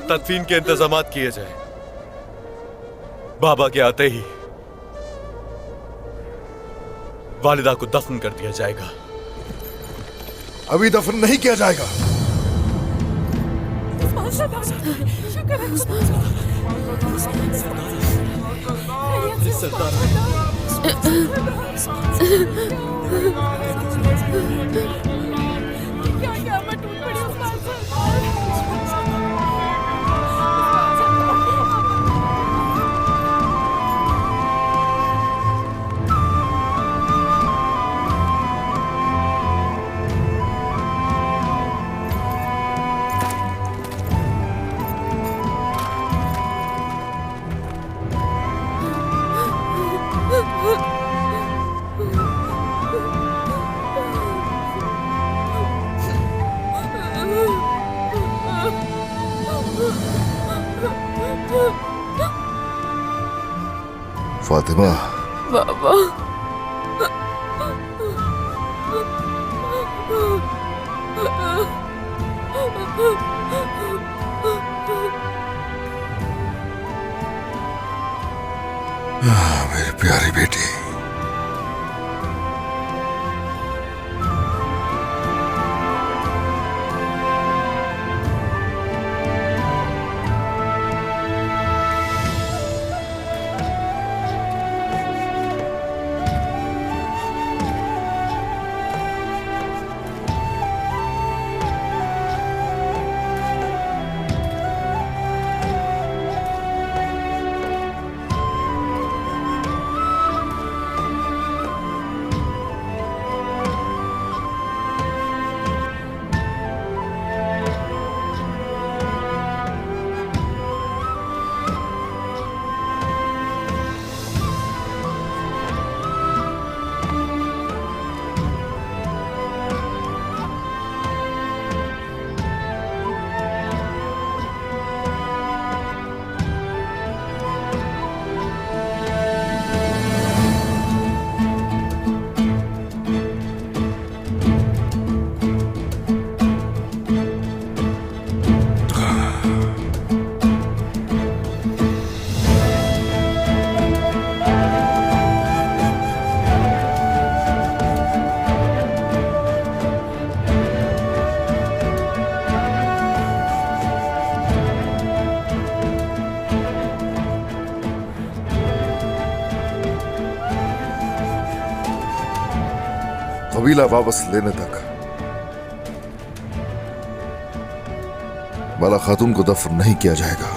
तदफीन के इंतजामात किए जाए। बाबा के आते ही वालिदा को दफन कर दिया जाएगा। अभी दफन नहीं किया जाएगा। फातिमा, बाबा, मेरी प्यारी बेटी। कबीला वापस लेने तक बाला खातून को दफन नहीं किया जाएगा।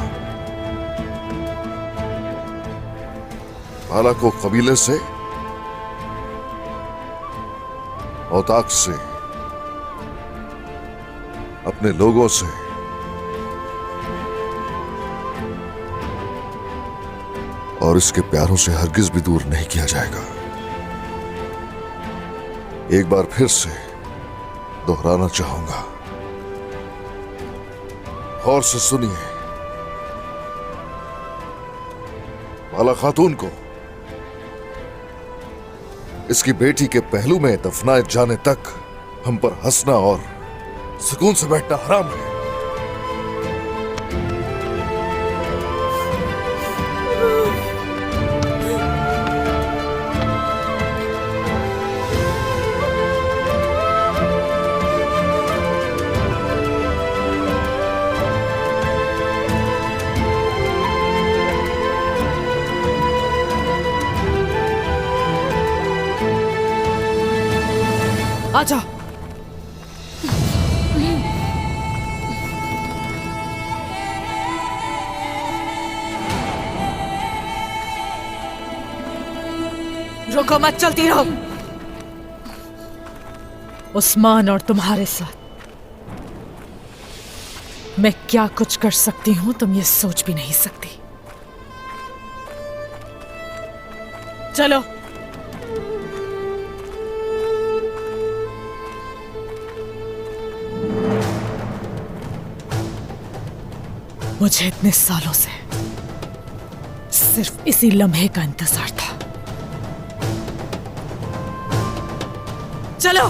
बाला को कबीले से, औताक से, अपने लोगों से और इसके प्यारों से हरगिज भी दूर नहीं किया जाएगा। एक बार फिर से दोहराना चाहूंगा, गौर से सुनिए। बाला खातून को इसकी बेटी के पहलू में दफनाए जाने तक हम पर हंसना और सुकून से बैठना हराम है। आजा। रुको मत, चलती रहो। उस्मान और तुम्हारे साथ मैं क्या कुछ कर सकती हूं तुम ये सोच भी नहीं सकती। चलो। मुझे इतने सालों से सिर्फ इसी लम्हे का इंतजार था। चलो।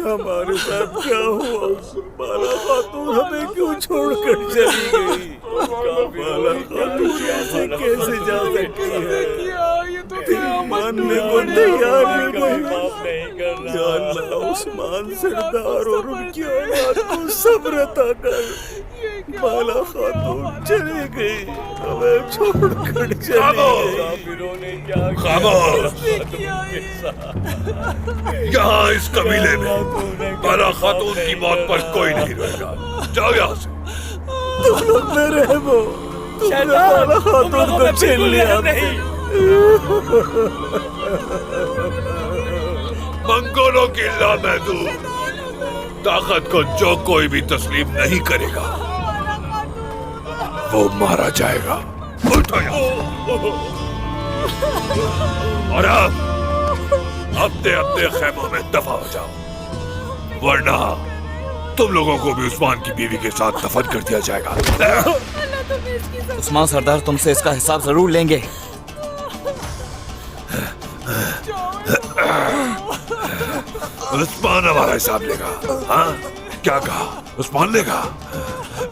हमारे साथ क्या हुआ? बाला खातून हमें क्यों छोड़कर चली गई? बाला खातून ऐसे कैसे जा सकती है? मानने को तैयार नहीं। या अल्लाह, उस्मान सरदार और उनकी औलाद को सब्र अता कर। बाला खातून चली गई, हमें छोड़कर चली गई। खामोश! यहाँ इस कबीले में बाला खातून की मौत पर कोई नहीं रोएगा। जाओ यहाँ से। तुम लोग मेरे वो, तुमने बाला खातून को छीन लिया। मंगोलों की लामहदूद ताकत को जो कोई भी तस्लीम नहीं करेगा वो मारा जाएगा। उठो यहाँ। और अब अपने अपने खेमों में दफा हो जाओ, वरना तुम लोगों को भी उस्मान की बीवी के साथ दफन कर दिया जाएगा। उस्मान सरदार तुमसे इसका हिसाब जरूर लेंगे। उस्मान हमारा हिसाब लेगा। हाँ, क्या कहा? उस्मान लेगा?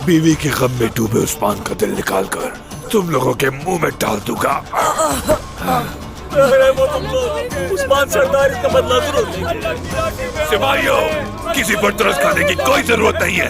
बीवी के गम में डूबे उस्मान का दिल निकाल कर तुम लोगों के मुंह में डाल दूंगा। उस्मान सरदार का बदला जरूर लेंगे। सिपाहियों, किसी पर तरस खाने की कोई जरूरत नहीं है।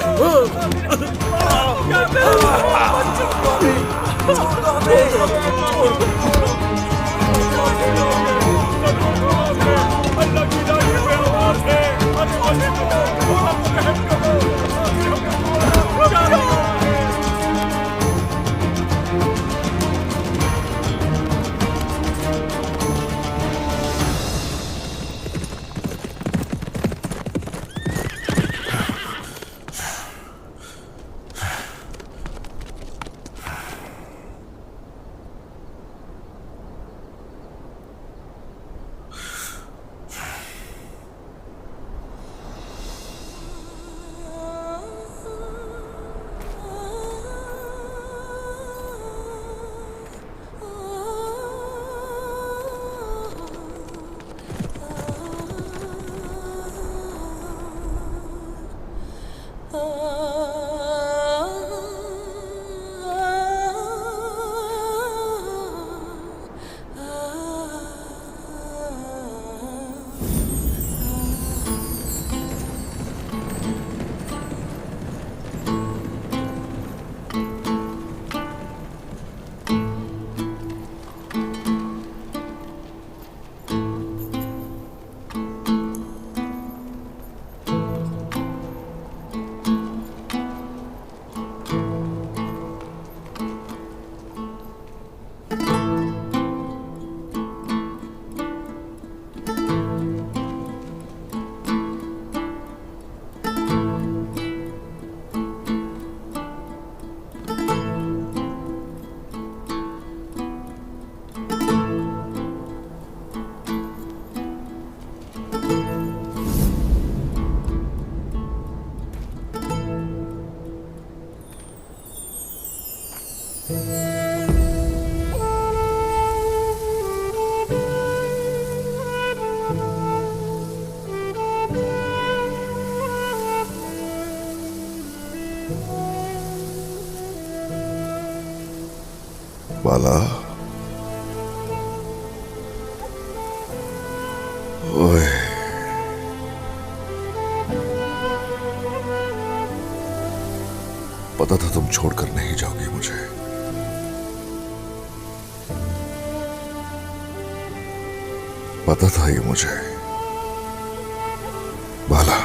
बाला, ओए, पता था तुम छोड़कर नहीं जाओगी मुझे। पता था ये मुझे, बाला।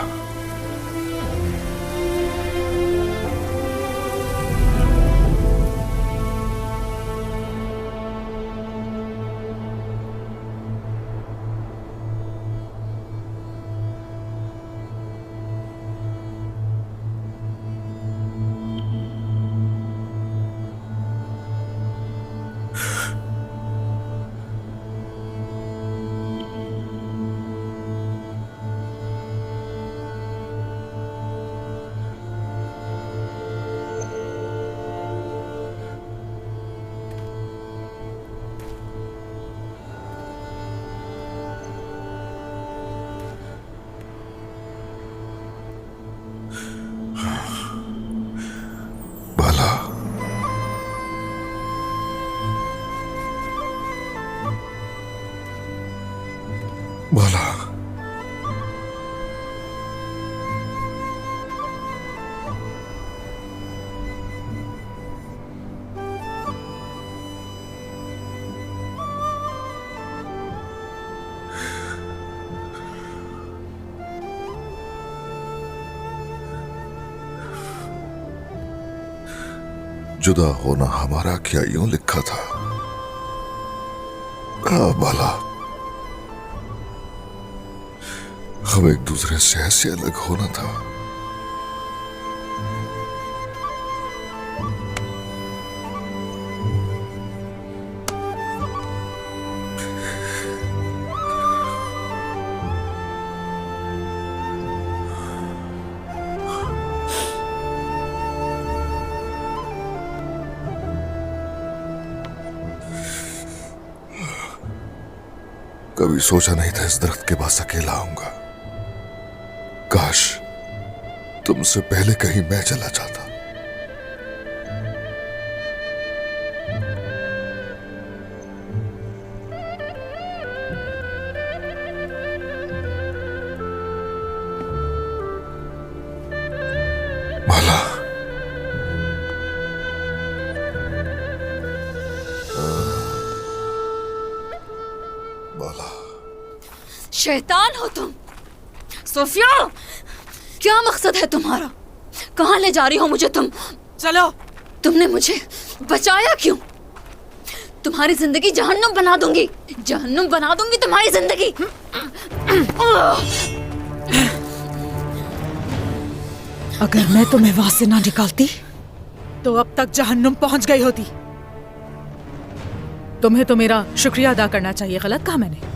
बाला, जुदा होना हमारा क्या यूं लिखा था? हाँ बाला, हम एक दूसरे से ऐसे अलग होना था। कभी सोचा नहीं था इस दरख्त के पास अकेला आऊंगा। काश तुमसे पहले कहीं मैं चला जाता। बाला, बाला, शैतान हो तुम। सोफिया, क्या मकसद है तुम्हारा? कहाँ ले जा रही हो मुझे तुम? चलो। तुमने मुझे बचाया क्यों? तुम्हारी जिंदगी जहन्नुम बना दूंगी, जहन्नुम बना दूंगी तुम्हारी जिंदगी। अगर मैं तुम्हें वहां से ना निकालती तो अब तक जहन्नुम पहुंच गई होती। तुम्हें तो मेरा शुक्रिया अदा करना चाहिए। गलत कहा मैंने?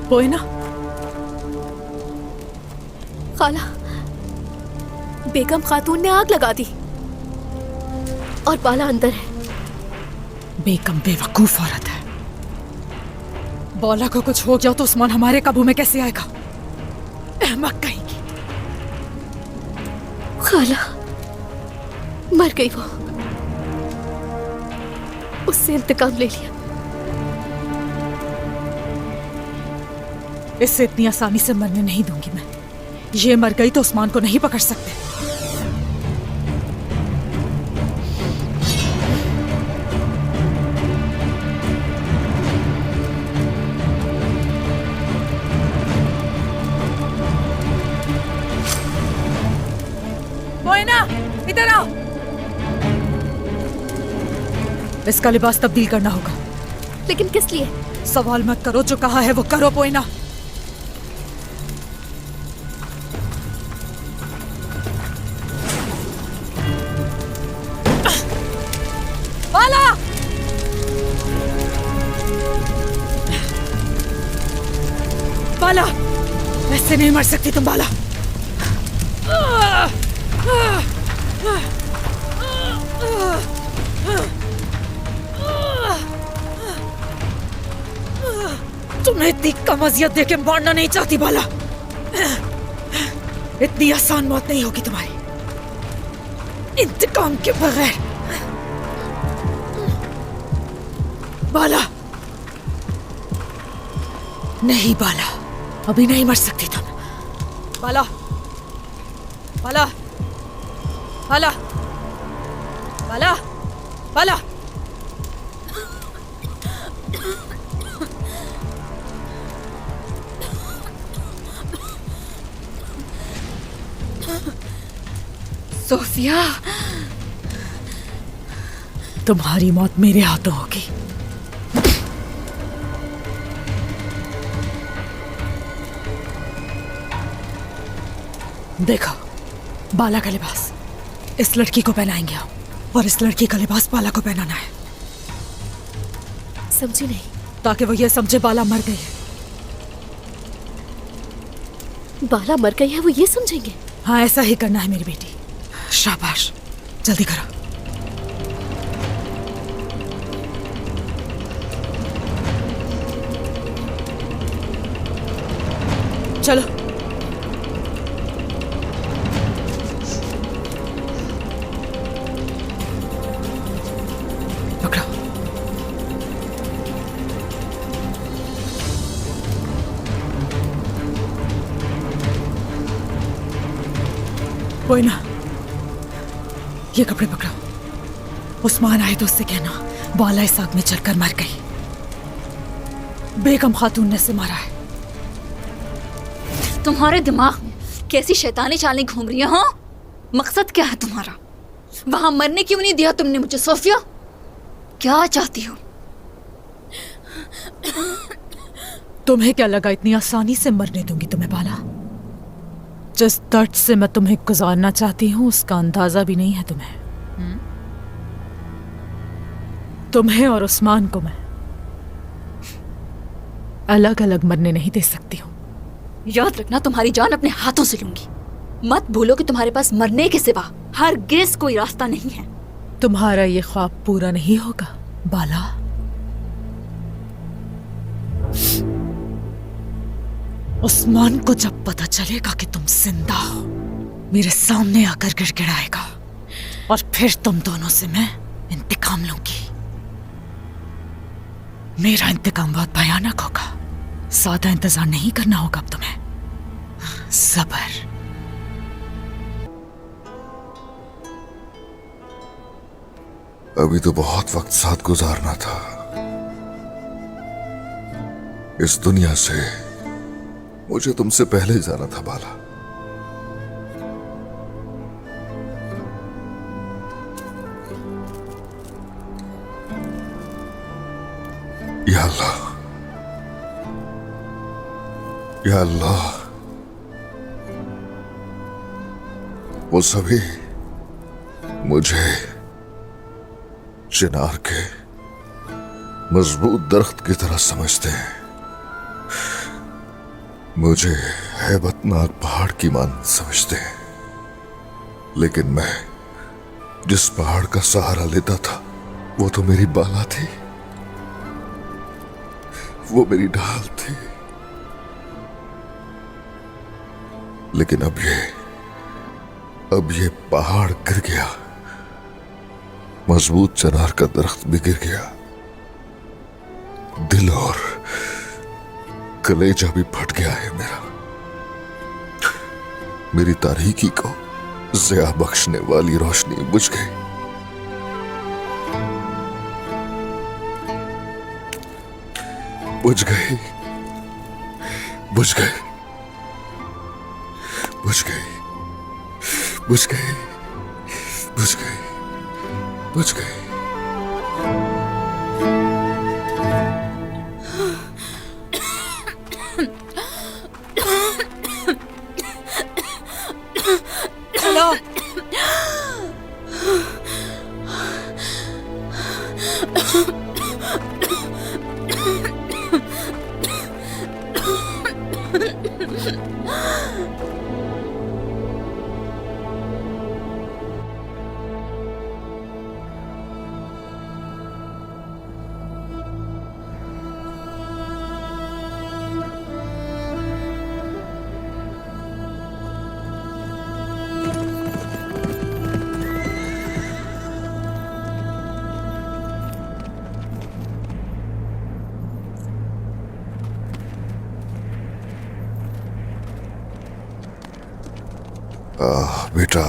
बोएना, खाला, बेगम खातून ने आग लगा दी और बाला अंदर है। बेगम बेवकूफ औरत है। बौला को कुछ हो गया तो उस्मान हमारे काबू में कैसे आएगा? अहमक कहेगी। खाला, मर गई वो, उससे इंतकाम ले लिया। इससे इतनी आसानी से मरने नहीं दूंगी मैं। ये मर गई तो उस्मान को नहीं पकड़ सकते। बोएना, इधर आओ। इसका लिबास तब्दील करना होगा। लेकिन किस लिए? सवाल मत करो, जो कहा है वो करो। बोएना, बाला, बाला, ऐसे नहीं मर सकती तुम बाला। तुम्हें इतनी कम अजियत देके मारना नहीं चाहती बाला। इतनी आसान मौत नहीं होगी तुम्हारी इंतकाम के बगैर। बाला, नहीं बाला, अभी नहीं मर सकती तुम। बाला, बाला, बाला, बाला, बाला। सोफिया, तुम्हारी मौत मेरे हाथों होगी। देखो, बाला का लिबास इस लड़की को पहनाएंगे हम, और इस लड़की का लिबास बाला को पहनाना है। समझी नहीं? ताकि वो ये समझे बाला मर गई है। बाला मर गई है वो ये समझेंगे? हाँ, ऐसा ही करना है मेरी बेटी। शाबाश, जल्दी करो। चलो। पकड़ो। कोई ना, ये कपड़े पकड़ो। उस्मान आए तो उससे कहना बाला इस आग में चलकर मर गई। बेगम खातून ने इसे मारा है। तुम्हारे दिमाग में कैसी शैतानी चालें घूम रही हैं? हाँ, मकसद क्या है तुम्हारा? वहां मरने क्यों नहीं दिया तुमने मुझे सोफिया? क्या चाहती हो? तुम्हें क्या लगा इतनी आसानी से मरने दूंगी तुम्हें बाला? जिस दर्द से मैं तुम्हें गुजारना चाहती हूं उसका अंदाजा भी नहीं है तुम्हें। तुम्हें और उस्मान को मैं अलग अलग मरने नहीं दे सकती हूं। याद रखना, तुम्हारी जान अपने हाथों से लूंगी। मत भूलो कि तुम्हारे पास मरने के सिवा हरगिज़ कोई रास्ता नहीं है। तुम्हारा ये ख्वाब पूरा नहीं होगा बाला। उस्मान को जब पता चलेगा कि तुम जिंदा हो, मेरे सामने आकर गिड़गिड़ाएगा और फिर तुम दोनों से मैं इंतकाम लूंगी। मेरा इंतकाम बहुत भयानक होगा। ज्यादा इंतजार नहीं करना होगा अब तुम्हें। सब्र। अभी तो बहुत वक्त साथ गुजारना था। इस दुनिया से मुझे तुमसे पहले जाना था बाला। या अल्लाह, या अल्लाह, वो सभी मुझे चिनार के मजबूत दरख्त की तरह समझते हैं। मुझे हैबतनाक पहाड़ की मान समझते हैं, लेकिन मैं जिस पहाड़ का सहारा लेता था वो तो मेरी बाला थी, वो मेरी ढाल थी। लेकिन अब ये पहाड़ गिर गया, मजबूत चिनार का दरख्त भी गिर गया, दिल और कलेजा भी फट गया है मेरा। मेरी तारीकी को ज़िया बख्शने वाली रोशनी बुझ गई। बुझ गई, बुझ गई, बुझ गई, बुझ गई, बुझ गई, बुझ गई। बेटा,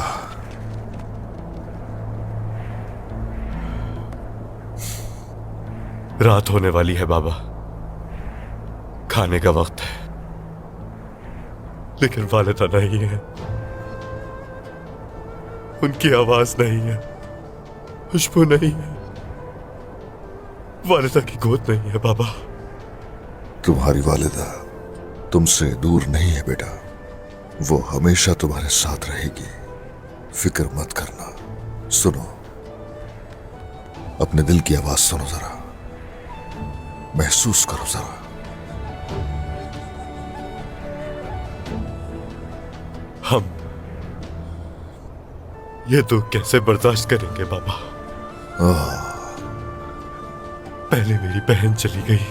रात होने वाली है बाबा, खाने का वक्त है, लेकिन वालिदा नहीं है, उनकी आवाज नहीं है, खुशबू नहीं है, वालिदा की गोद नहीं है बाबा। तुम्हारी वालिदा तुमसे दूर नहीं है बेटा, वो हमेशा तुम्हारे साथ रहेगी, फिक्र मत करना। सुनो, अपने दिल की आवाज सुनो जरा, महसूस करो जरा। हम ये दुख कैसे बर्दाश्त करेंगे बाबा? पहले मेरी बहन चली गई,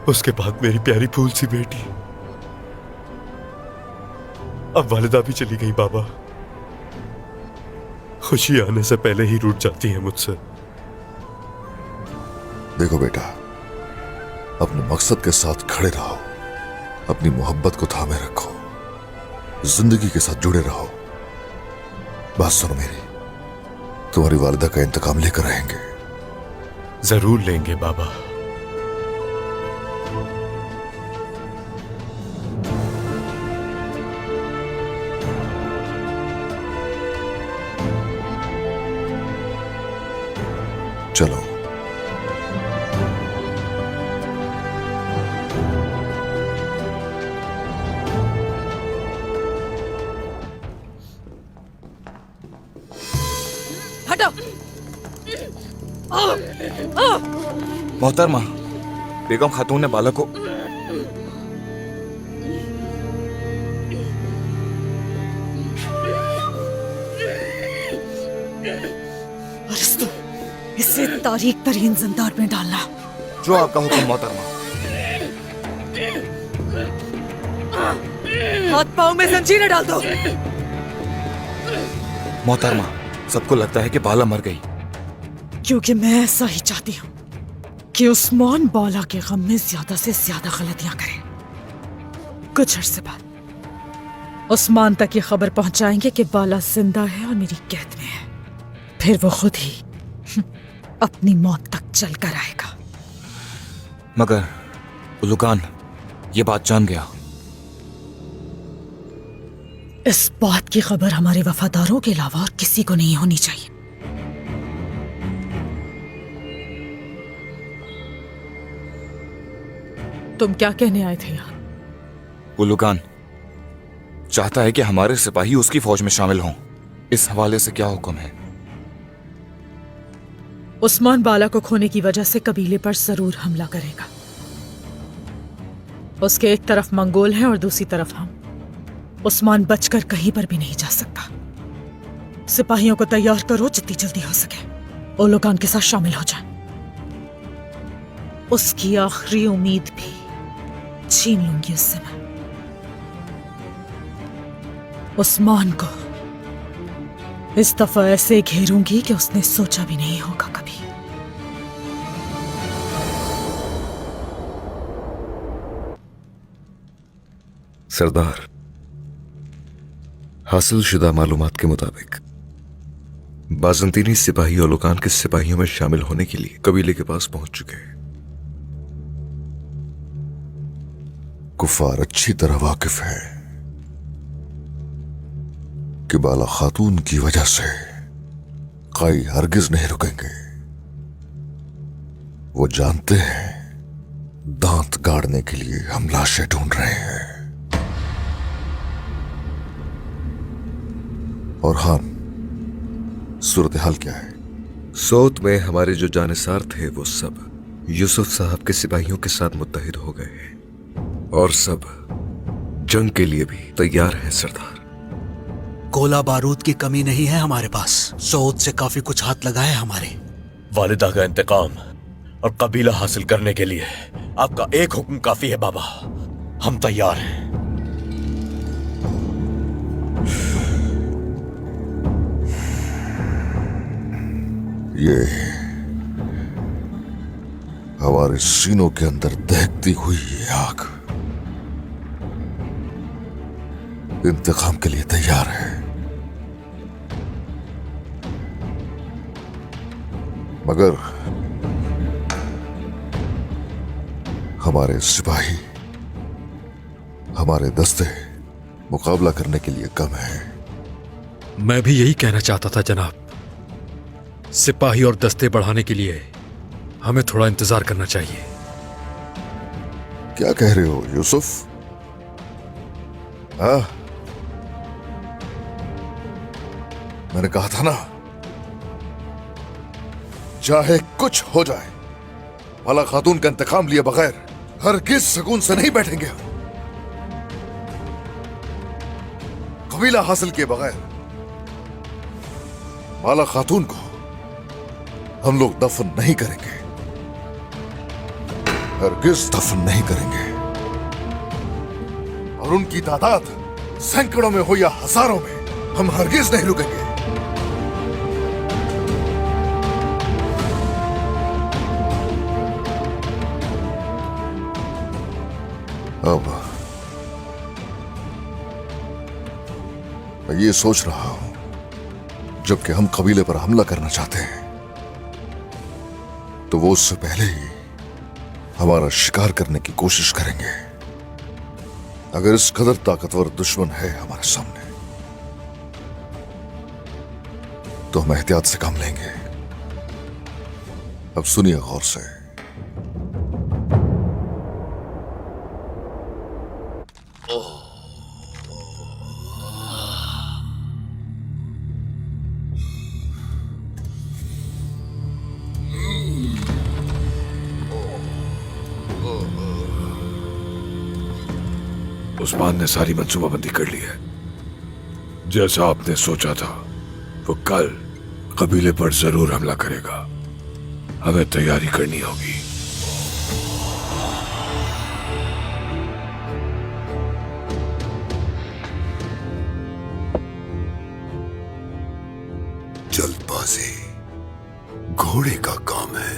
उसके बाद मेरी प्यारी फूल सी बेटी। अब वालिदा भी चली गई बाबा। खुशी आने से पहले ही रूठ जाती है मुझसे। देखो बेटा, अपने मकसद के साथ खड़े रहो, अपनी मोहब्बत को थामे रखो, जिंदगी के साथ जुड़े रहो। बात सुनो मेरी, तुम्हारी वालिदा का इंतकाम लेकर रहेंगे। जरूर लेंगे बाबा। चलो। हटो। मोहतरमा, बेगम खातून ने बालक को अरस्तु, इसे तारीख तरीन जिंदार में डालना। जो आपका हुक्म मोहतरमा। हाथ पाँव में जंजीरें डाल दो। मोहतरमा, सबको लगता है कि बाला मर गई। क्योंकि मैं ऐसा ही चाहती हूँ कि उस्मान बाला के गम में ज्यादा से ज्यादा गलतियां करे। कुछ अर्से बाद उस्मान तक ये खबर पहुंचाएंगे कि बाला जिंदा है और मेरी कैद में है। फिर वो खुद ही अपनी मौत तक चल कर आएगा। मगर उलुकान ये बात जान गया। इस बात की खबर हमारे वफादारों के अलावा और किसी को नहीं होनी चाहिए। तुम क्या कहने आए थे यहाँ? उलुकान चाहता है कि हमारे सिपाही उसकी फौज में शामिल हों। इस हवाले से क्या हुक्म है? उस्मान बाला को खोने की वजह से कबीले पर जरूर हमला करेगा। उसके एक तरफ मंगोल हैं और दूसरी तरफ हम। उस्मान बचकर कहीं पर भी नहीं जा सकता। सिपाहियों को तैयार करो, जितनी जल्दी हो सके ओलोकान के साथ शामिल हो जाए। उसकी आखिरी उम्मीद भी छीन लूंगी उससे मैं। उस्मान को इस दफा ऐसे घेरूंगी कि उसने सोचा भी नहीं होगा कभी। सरदार, हासिल शुदा मालूमात के मुताबिक बाजंतीनी सिपाही ओलोकान के सिपाहियों में शामिल होने के लिए कबीले के पास पहुंच चुके हैं। कुफार अच्छी तरह वाकिफ है कि बाला खातून की वजह से काई हरगिज नहीं रुकेंगे। वो जानते हैं दांत गाड़ने के लिए हम लाशें ढूंढ रहे हैं। और हाँ, सूरत हाल क्या है? सोत में हमारे जो जानिसार थे वो सब यूसुफ साहब के सिपाहियों के साथ मुत्तहिद हो गए हैं और सब जंग के लिए भी तैयार हैं सरदार। गोला बारूद की कमी नहीं है हमारे पास। सऊद से काफी कुछ हाथ लगा है हमारे। वालिदा का इंतकाम और कबीला हासिल करने के लिए आपका एक हुक्म काफी है बाबा। हम तैयार हैं। ये हमारे सीनों के अंदर दहकती हुई ये आग इंतकाम के लिए तैयार है। मगर हमारे सिपाही, हमारे दस्ते मुकाबला करने के लिए कम है। मैं भी यही कहना चाहता था जनाब। सिपाही और दस्ते बढ़ाने के लिए हमें थोड़ा इंतजार करना चाहिए। क्या कह रहे हो यूसुफ? हाँ, मैंने कहा था ना, चाहे कुछ हो जाए बाला खातून का इंतकाम लिए बगैर हरगिज सुकून से नहीं बैठेंगे। कबीला हासिल किए बगैर बाला खातून को हम लोग दफन नहीं करेंगे। हरगिज दफन नहीं करेंगे। और उनकी तादाद सैकड़ों में हो या हजारों में, हम हरगिज नहीं रुकेंगे। अब मैं ये सोच रहा हूं, जबकि हम कबीले पर हमला करना चाहते हैं, तो वो उससे पहले ही हमारा शिकार करने की कोशिश करेंगे। अगर इस कदर ताकतवर दुश्मन है हमारे सामने, तो हम एहतियात से काम लेंगे। अब सुनिए गौर से। उस्मान ने सारी मंसूबाबंदी कर ली है। जैसा आपने सोचा था, वो कल कबीले पर जरूर हमला करेगा। हमें तैयारी करनी होगी। जल्दबाजी घोड़े का काम है,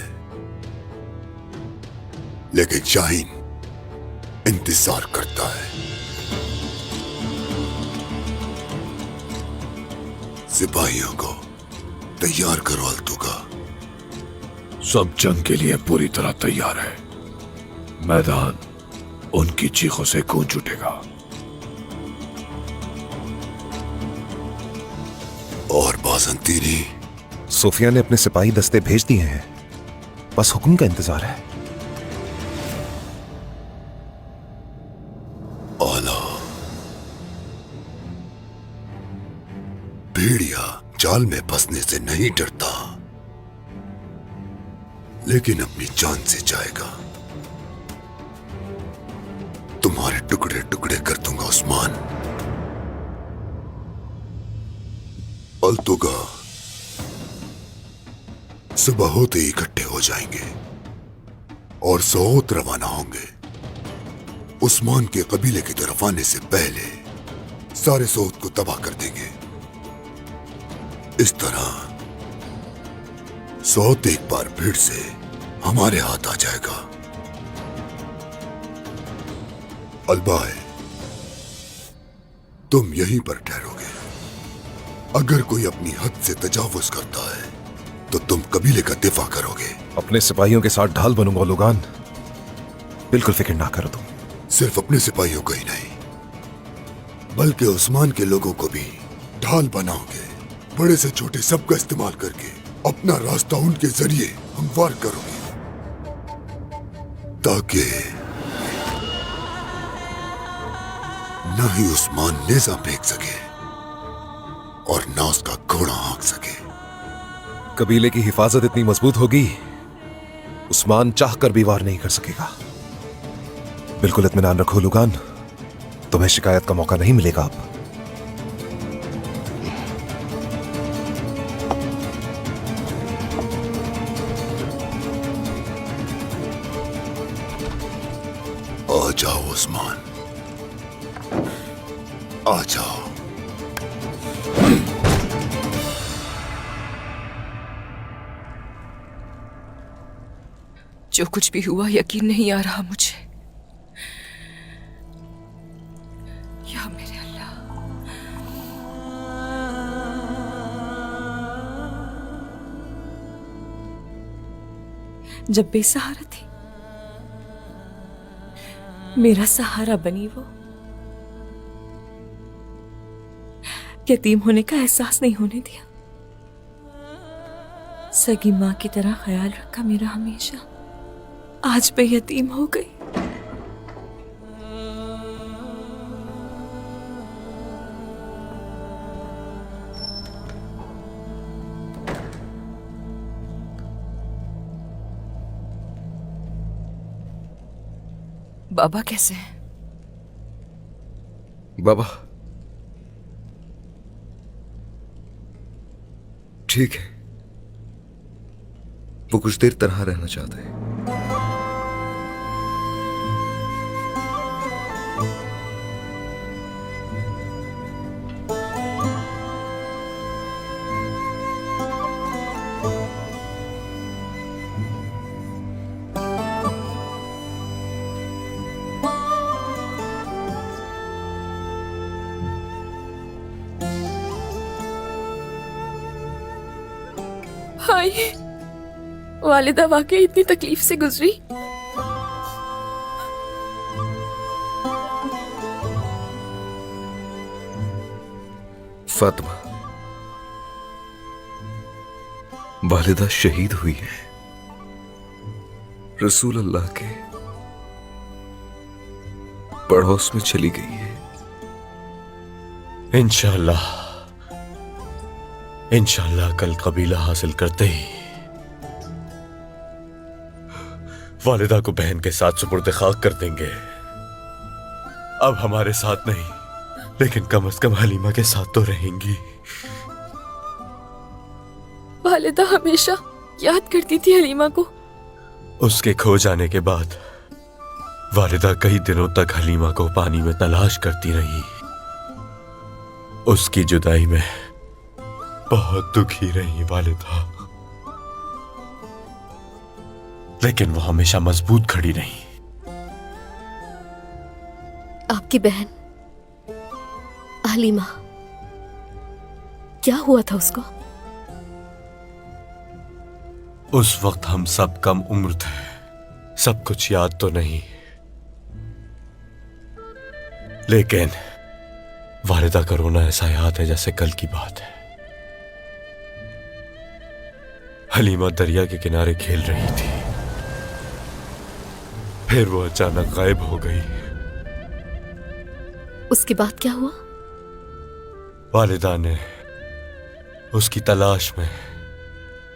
लेकिन शाहीन इंतजार करता है। सिपाहियों को तैयार करो अल्तुगा। सब जंग के लिए पूरी तरह तैयार है। मैदान उनकी चीखों से गूंज उठेगा। और बासंतीनी? सोफिया ने अपने सिपाही दस्ते भेज दिए हैं, बस हुक्म का इंतजार है। आला, भेड़िया जाल में फंसने से नहीं डरता, लेकिन अपनी जान से जाएगा। तुम्हारे टुकड़े टुकड़े कर दूंगा उस्मान। अल्तुगा सुबह होते ही इकट्ठे हो जाएंगे और सौत रवाना होंगे। उस्मान के कबीले की तरफ आने से पहले सारे सौत को तबाह कर देंगे। इस तरह सौत एक बार फिर से हमारे हाथ आ जाएगा। अलबाए, तुम यहीं पर ठहरोगे। अगर कोई अपनी हद से तजावुज करता है तो तुम कबीले का दिफा करोगे। अपने सिपाहियों के साथ ढाल बनूंगा लुगान, बिल्कुल फिक्र ना करो तुम। सिर्फ अपने सिपाहियों को ही नहीं, बल्कि उस्मान के लोगों को भी ढाल बनाओगे। बड़े से छोटे सबका इस्तेमाल करके अपना रास्ता उनके जरिए हमवार करोगे, ताकि न ही उस्मान नेजा फेंक सके और न उसका घोड़ा हाँक सके। कबीले की हिफाजत इतनी मजबूत होगी, उस्मान चाहकर भी वार नहीं कर सकेगा। बिल्कुल इत्मीनान रखो लुगान, तुम्हें शिकायत का मौका नहीं मिलेगा अब। आ जाओ उस्मान, आ जाओ। जो कुछ भी हुआ यकीन नहीं आ रहा मुझे। या मेरे अल्लाह, जब बेसहारा थी मेरा सहारा बनी वो। यतीम होने का एहसास नहीं होने दिया। सगी मां की तरह ख्याल रखा मेरा हमेशा। आज मैं यतीम हो गई। बाबा कैसे हैं? बाबा ठीक है, वो कुछ देर तनहा रहना चाहते हैं। हाय, वालिदा वाकई इतनी तकलीफ से गुजरी। फातिमा, वालिदा शहीद हुई है, रसूल अल्लाह के पड़ोस में चली गई है। इंशाअल्लाह कल कबीला हासिल करते ही वालिदा को बहन के साथ सुपुर्द खाक कर देंगे। अब हमारे साथ नहीं, लेकिन कम से कम हलीमा के साथ तो रहेंगी। वालिदा हमेशा याद करती थी हलीमा को। उसके खो जाने के बाद वालिदा कई दिनों तक हलीमा को पानी में तलाश करती रही। उसकी जुदाई में बहुत दुखी रही वालिदा, लेकिन वो हमेशा मजबूत खड़ी रही। आपकी बहन हलीमा, क्या हुआ था उसको? उस वक्त हम सब कम उम्र थे, सब कुछ याद तो नहीं, लेकिन वालिदा का रोना ऐसा याद है जैसे कल की बात है। हलीमा दरिया के किनारे खेल रही थी, फिर वो अचानक गायब हो गई। उसके बाद क्या हुआ? वालिदा ने उसकी तलाश में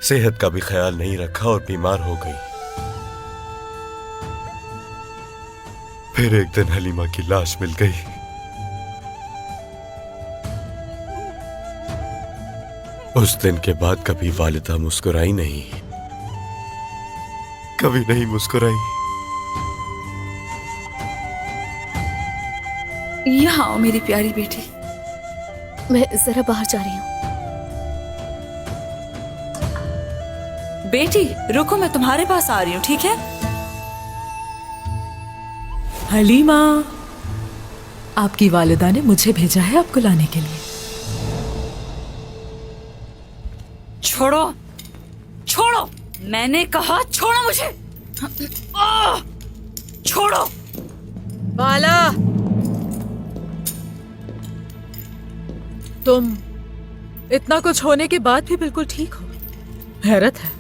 सेहत का भी ख्याल नहीं रखा और बीमार हो गई। फिर एक दिन हलीमा की लाश मिल गई। उस दिन के बाद कभी वालिदा मुस्कुराई नहीं, कभी नहीं मुस्कुराई। यहाँ आओ मेरी प्यारी बेटी। मैं जरा बाहर जा रही हूँ। बेटी रुको, मैं तुम्हारे पास आ रही हूँ, ठीक है? हलीमा, आपकी वालिदा ने मुझे भेजा है आपको लाने के लिए। छोड़ो, छोड़ो, मैंने कहा छोड़ो मुझे। छोड़ो। बाला, तुम इतना कुछ होने के बाद भी बिल्कुल ठीक हो। हैरत है,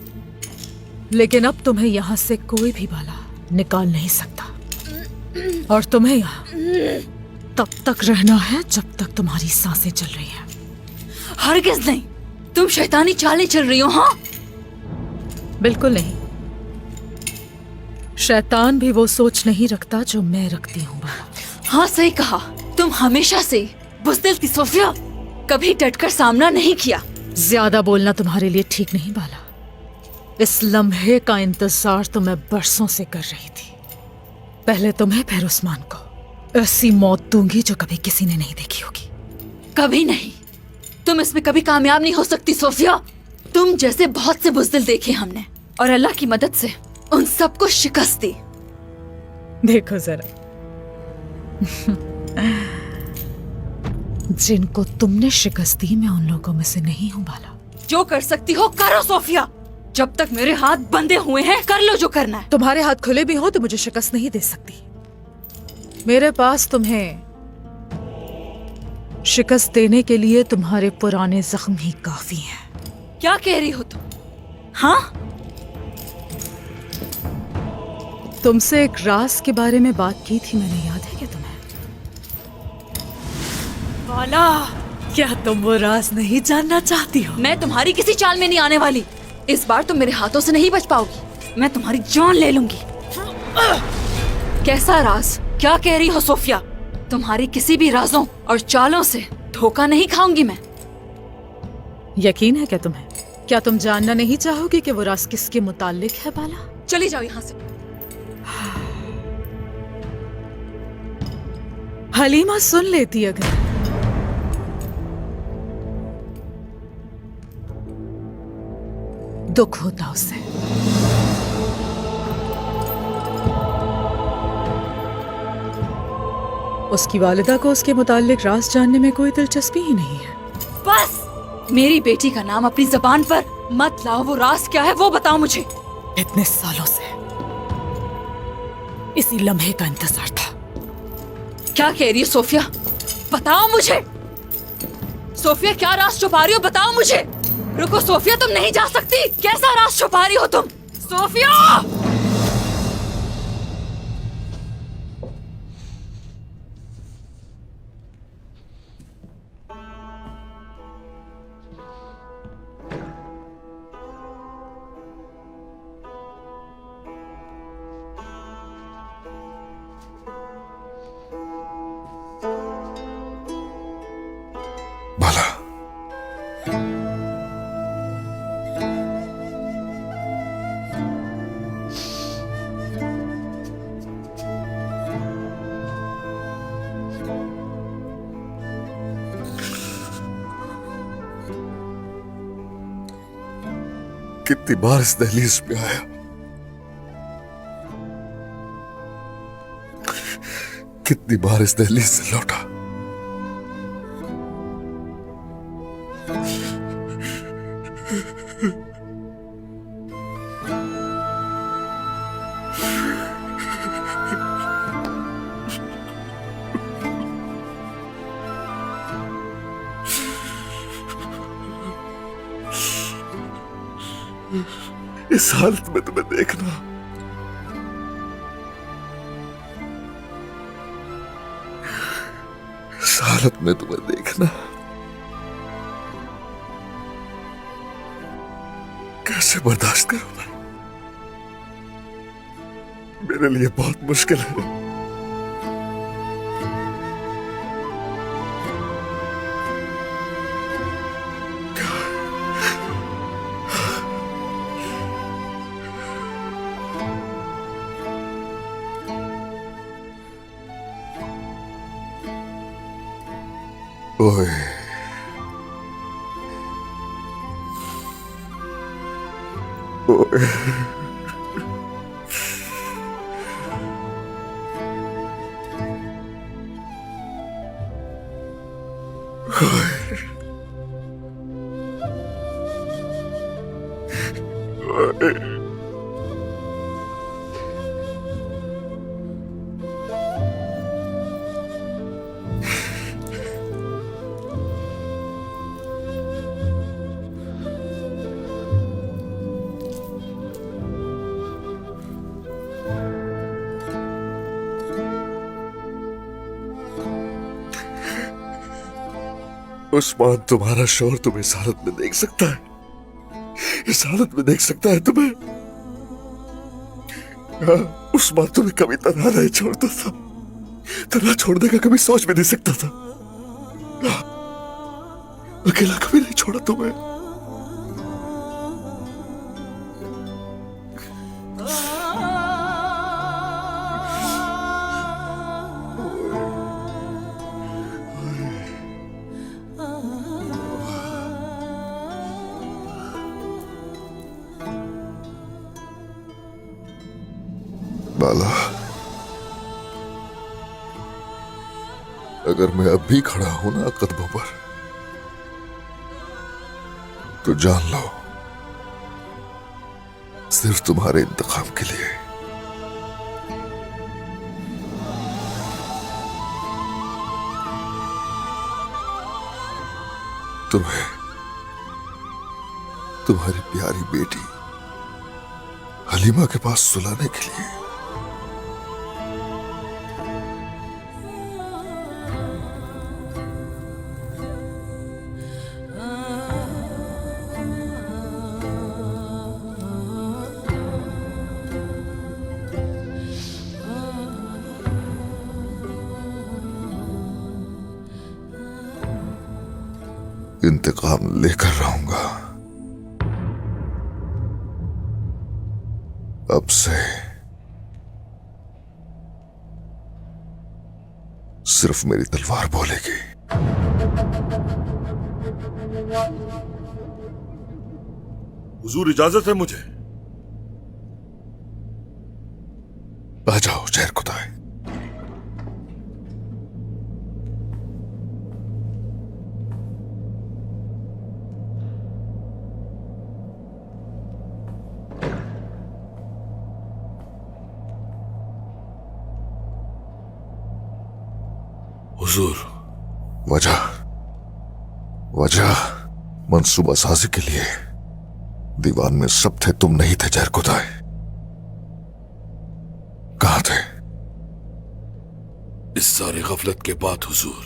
लेकिन अब तुम्हें यहाँ से कोई भी बाला निकाल नहीं सकता, और तुम्हें यहाँ तब तक रहना है जब तक तुम्हारी सांसें चल रही हैं। हरगिज़ नहीं, तुम शैतानी चालें चल रही हो। हाँ, बिल्कुल नहीं। शैतान भी वो सोच नहीं रखता जो मैं रखती हूँ। हाँ सही कहा, तुम हमेशा से बुज़दिल थी सोफिया, कभी डटकर सामना नहीं किया। ज्यादा बोलना तुम्हारे लिए ठीक नहीं बाला। इस लम्हे का इंतजार तो मैं बरसों से कर रही थी। पहले तुम्हें, फिर उस्मान को ऐसी मौत दूंगी जो कभी किसी ने नहीं देखी होगी। कभी नहीं, तुम इसमें कभी कामयाब नहीं हो सकती सोफिया। तुम जैसे बहुत से बुज़दिल देखे हमने, और अल्लाह की मदद से उन सबको शिकस्त दी। देखो जरा, जिनको तुमने शिकस्त दी, मैं उन लोगों में से नहीं हूँ बाला। जो कर सकती हो करो सोफिया, जब तक मेरे हाथ बंधे हुए हैं कर लो जो करना है। तुम्हारे हाथ खुले भी हो तो मुझे शिकस्त नहीं दे सकती। मेरे पास तुम्हें शिकस्त देने के लिए तुम्हारे पुराने जख्म ही काफी हैं। क्या कह रही हो तुम? हाँ, तुमसे एक राज के बारे में बात की थी मैंने, याद है क्या तुम्हें? बाला, क्या तुम वो राज नहीं जानना चाहती हो? मैं तुम्हारी किसी चाल में नहीं आने वाली। इस बार तुम मेरे हाथों से नहीं बच पाओगी, मैं तुम्हारी जान ले लूंगी। कैसा राज? क्या कह रही हो सोफिया? तुम्हारी किसी भी राजों और चालों से धोखा नहीं खाऊंगी मैं। यकीन है क्या तुम्हें? क्या तुम जानना नहीं चाहोगी कि वो राज किसके मुताल्लिक है बाला? चली जाओ यहाँ से। हलीमा सुन लेती अगर। दुख होता उसे। उसकी वालिदा को उसके मुताल्लिक राज जानने में कोई दिलचस्पी ही नहीं है। बस, मेरी बेटी का नाम अपनी जबान पर मत लाओ, वो राज क्या है वो बताओ मुझे। इतने सालों से इसी लम्हे का इंतजार था। क्या कह रही है सोफिया? बताओ मुझे। सोफिया क्या राज छुपा रही हो? बताओ मुझे। रुको सोफिया, तुम नहीं जा सकती। कैसा राज छुपा रही हो तुम? सोफिया! बाला, कितनी बार इस दहलीज पे आया, कितनी बार इस दहलीज से लौटा। इस हालत में तुम्हें देखना, इस हालत में तुम्हें देखना कैसे बर्दाश्त करूं मैं? मेरे लिए बहुत मुश्किल है। ओए, ओए, ओए, उस्मान, तुम्हारा शोर तुम्हें इस हालत में देख सकता है, इस हालत में देख सकता है तुम्हें। उस्मान तुम्हें कभी तन्हा नहीं छोड़ता था, तन्हा छोड़ने का कभी सोच भी नहीं सकता था। अकेला कभी नहीं छोड़ा तुम्हें। बाला, अगर मैं अब भी खड़ा हूं ना कदमों पर, तो जान लो सिर्फ तुम्हारे इंतकाम के लिए। तुम्हें तुम्हारी प्यारी बेटी हलीमा के पास सुलाने के लिए। इंतकाम लेकर रहूंगा। अब से सिर्फ मेरी तलवार बोलेगी। हुजूर, इजाजत है मुझे? आ जाओ जहर खुदाए। हुजूर, वजह मंसूबा साजी के लिए दीवान में सब थे, तुम नहीं थे जहरकुदाए। कहां थे? इस सारी गफलत के बाद हुजूर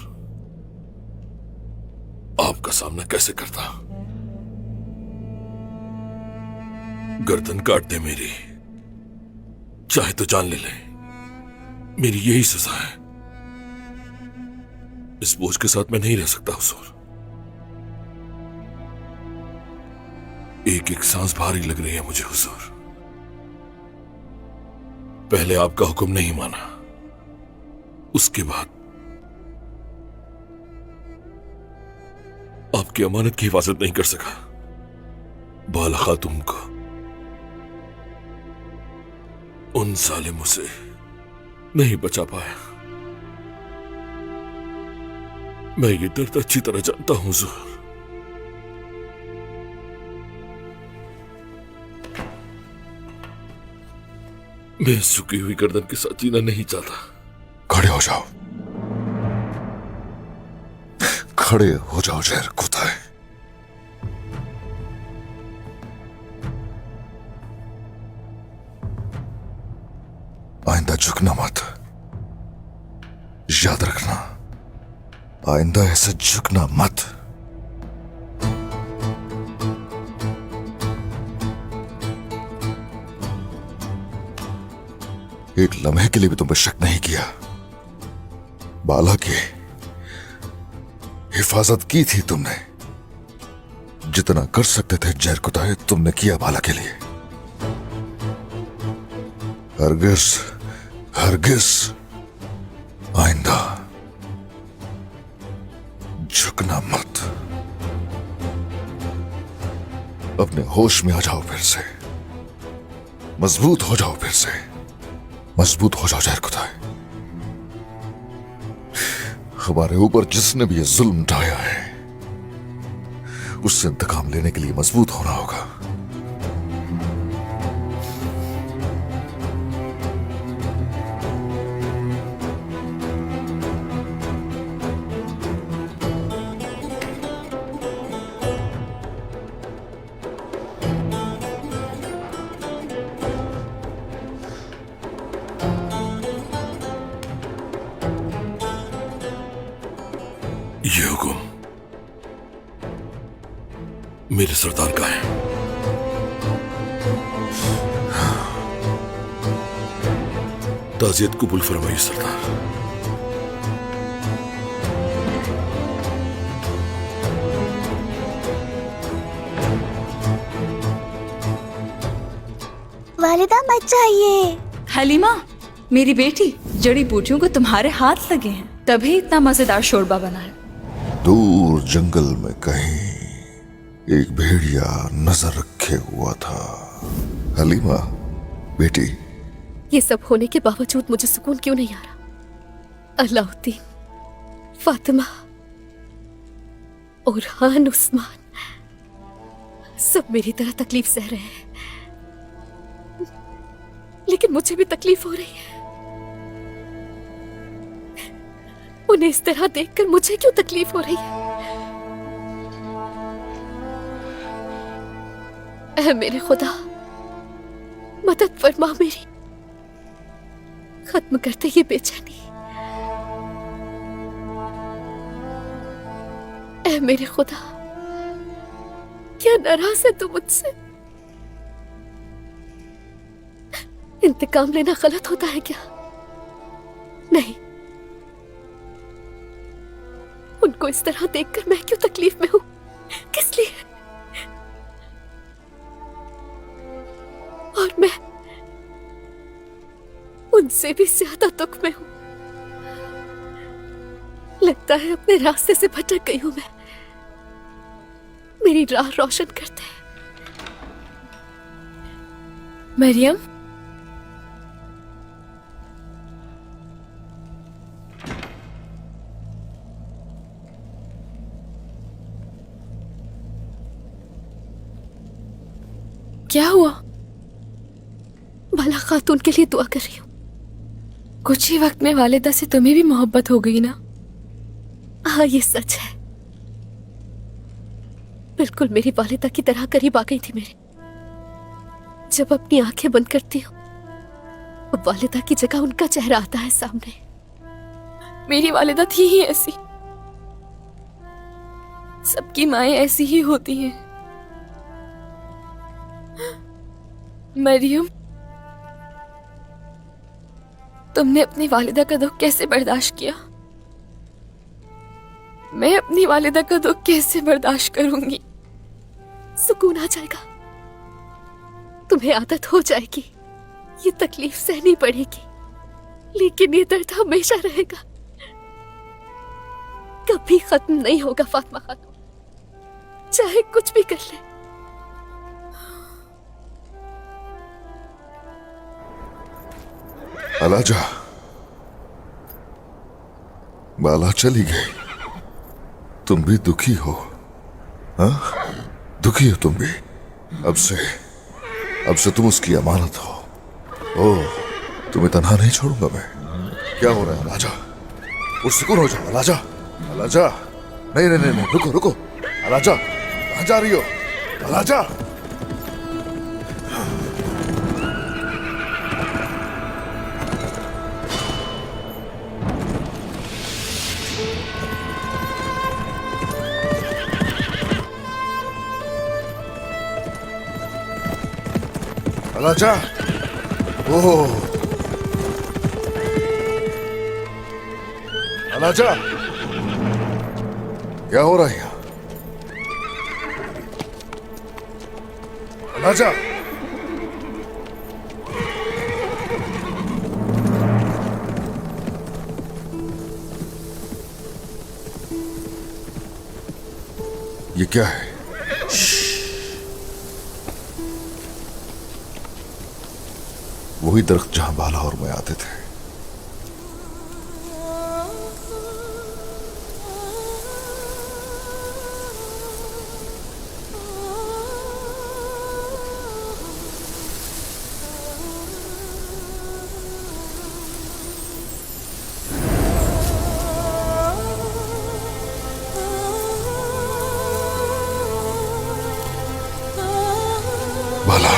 आपका सामना कैसे करता? गर्दन काट दे मेरी, चाहे तो जान ले ले, मेरी यही सजा है। इस बोझ के साथ मैं नहीं रह सकता हुजूर। एक एक सांस भारी लग रही है मुझे हुजूर। पहले आपका हुक्म नहीं माना, उसके बाद आपकी अमानत की हिफाजत नहीं कर सका। बाला खातून को उन जालिमों से नहीं बचा पाया। मैं ये दर्द अच्छी तरह जानता हूं हुजूर। मैं इस झुकी हुई गर्दन के साथ जीना नहीं चाहता। खड़े हो जाओ, खड़े हो जाओ जहरकुदाए। आइंदा झुकना मत, याद रखना, आइंदा ऐसे झुकना मत। एक लम्हे के लिए भी तुम पे शक नहीं किया। बाला की हिफाजत की थी तुमने, जितना कर सकते थे जहरकुदाए तुमने किया बाला के लिए। हरगिज़ हरगिज़ आइंदा झुकना मत। अपने होश में आ जाओ, फिर से मजबूत हो जाओ, फिर से मजबूत हो जाओ जहरकुदाए। हमारे ऊपर जिसने भी ये जुल्म ढाया है, उससे इंतकाम लेने के लिए मजबूत होना होगा। ये हुक्म मेरे सरदार का है। ताज़ियत कबूल फरमाइए सरदार। वालिदा मत जाइए। हलीमा, मेरी बेटी, जड़ी बूटियों को तुम्हारे हाथ लगे हैं, तभी इतना मजेदार शोरबा बना है। दूर जंगल में कहीं एक भेड़िया नजर रखे हुआ था। हलीमा बेटी, ये सब होने के बावजूद मुझे सुकून क्यों नहीं आ रहा? अलाउद्दीन, फातिमा, ओरहान, उस्मान सब मेरी तरह तकलीफ सह रहे हैं, लेकिन मुझे भी तकलीफ हो रही है। उन्हें इस तरह देखकर मुझे क्यों तकलीफ हो रही है? ऐ मेरे खुदा, मदद फरमा मेरी, खत्म करते ये बेचैनी। ऐ मेरे खुदा, क्या नाराज है तू मुझसे? इंतकाम लेना गलत होता है क्या? नहीं, उनको इस तरह देखकर मैं क्यों तकलीफ में हूं? किस लिए? और मैं उनसे भी ज्यादा दुख में हूं। लगता है अपने रास्ते से भटक गई हूं मैं। मेरी राह रोशन करते हैं। मरियम, क्या हुआ? बाला खातून के लिए दुआ कर रही हूँ। कुछ ही वक्त में वालिदा से तुम्हें भी मोहब्बत हो गई ना? हाँ, ये सच है। बिल्कुल मेरी वालिदा की तरह करीब आ गई थी मेरे। जब अपनी आंखें बंद करती हूँ, वालिदा की जगह उनका चेहरा आता है सामने। मेरी वालिदा थी ही ऐसी। सबकी माएं ऐसी ही होती हैं। मरियम, तुमने अपनी वालिदा का दुख कैसे बर्दाश्त किया? मैं अपनी वालिदा का दुख कैसे बर्दाश्त करूंगी? सुकून आ जाएगा, तुम्हें आदत हो जाएगी। ये तकलीफ सहनी पड़ेगी, लेकिन ये दर्द हमेशा रहेगा, कभी खत्म नहीं होगा फातिमा खातून, चाहे कुछ भी कर ले। अलाजा, बाला चली गई, तुम भी दुखी हो? हाँ, दुखी हो तुम भी? अब से तुम उसकी अमानत हो। ओह, तुम्हें तन्हा नहीं छोड़ूंगा मैं। क्या हो रहा है अलाजा? पुरसुकून हो जाओ अलाजा। अलाजा, नहीं नहीं नहीं, रुको रुको अलाजा, कहाँ जा रही हो अलाजा? अलाजा, ओह अलाजा, क्या हो रहा है यहाँ? अलाजा, ये क्या है? वही दरख्त जहां बाला और मैं आते थे। बाला,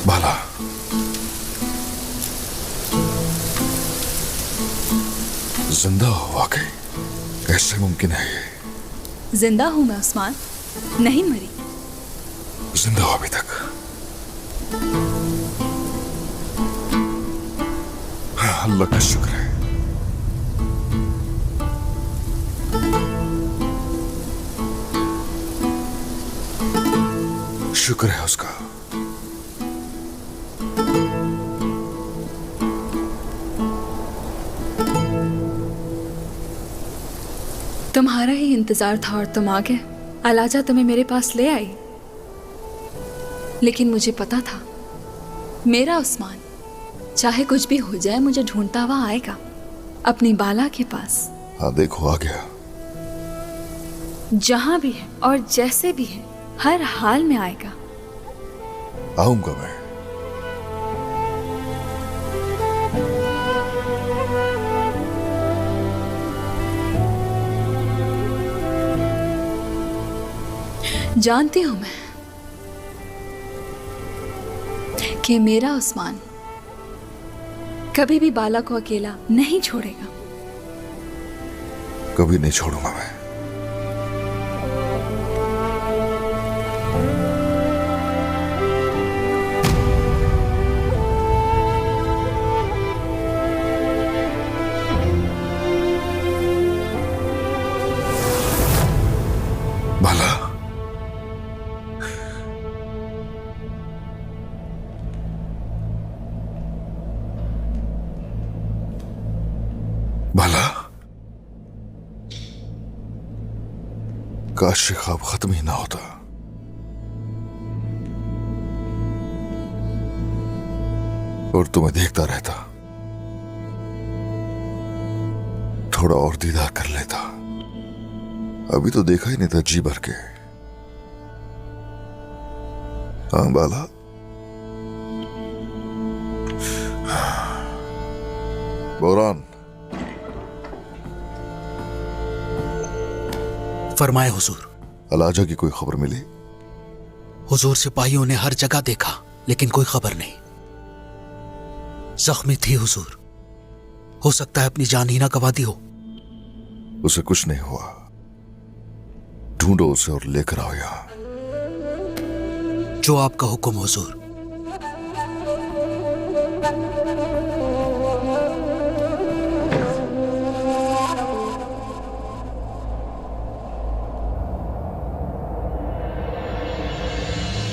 बाला, जिंदा हो वाकई? कैसे मुमकिन है ये? जिंदा हूं मैं उस्मान, नहीं मरी। जिंदा हो अभी तक? हाँ, अल्लाह का शुक्र है। शुक्र है उसका। तुम्हारा ही इंतजार था और तुम आ गए। अलाजा तुम्हें मेरे पास ले आई, लेकिन मुझे पता था मेरा उस्मान चाहे कुछ भी हो जाए मुझे ढूंढता हुआ आएगा अपनी बाला के पास। हाँ देखो, आ गया। जहां भी है और जैसे भी है, हर हाल में आएगा। आऊंगा मैं। जानती हूं मैं कि मेरा उस्मान कभी भी बाला को अकेला नहीं छोड़ेगा। कभी नहीं छोड़ूंगा मैं। भला काश ये ख्वाब खत्म ही ना होता। और तुम्हें देखता रहता, थोड़ा और दीदार कर लेता। अभी तो देखा ही नहीं था जी भर के। हाँ बाला, बोरान, फरमाए हुजूर। अलाजा की कोई खबर मिली? हुजूर सिपाहियों ने हर जगह देखा लेकिन कोई खबर नहीं। जख्मी थी हुजूर, हो सकता है अपनी जान ही ना गवा दी हो। उसे कुछ नहीं हुआ, ढूंढो उसे और लेकर आओ यहां। जो आपका हुक्म हुजूर।